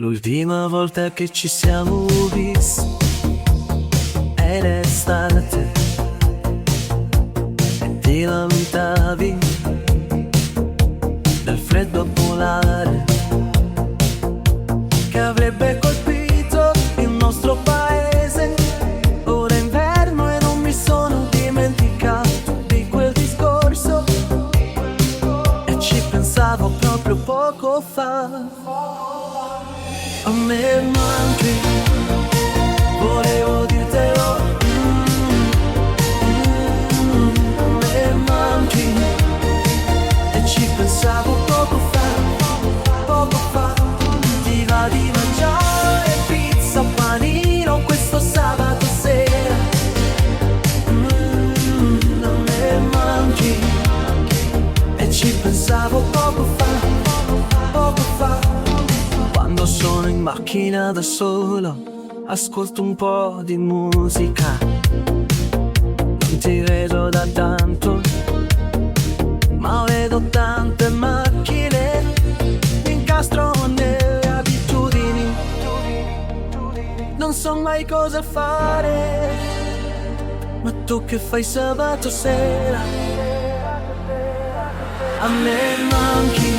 L'ultima volta che ci siamo visti era estate e ti lamentavi del freddo polare che avrebbe colpito il nostro paese. Ora è inverno e non mi sono dimenticato di quel discorso e ci pensavo proprio poco fa. A me manchi, volevo dirtelo. A me manchi e ci pensavo poco fa. Ti va di mangiare pizza, panino questo sabato sera. A me manchi e ci pensavo poco fa. Quando sono in macchina da solo, ascolto un po' di musica. Non ti vedo da tanto, ma vedo tante macchine. Mi incastro nelle abitudini, non so mai cosa fare. Ma tu che fai sabato sera? A me manchi,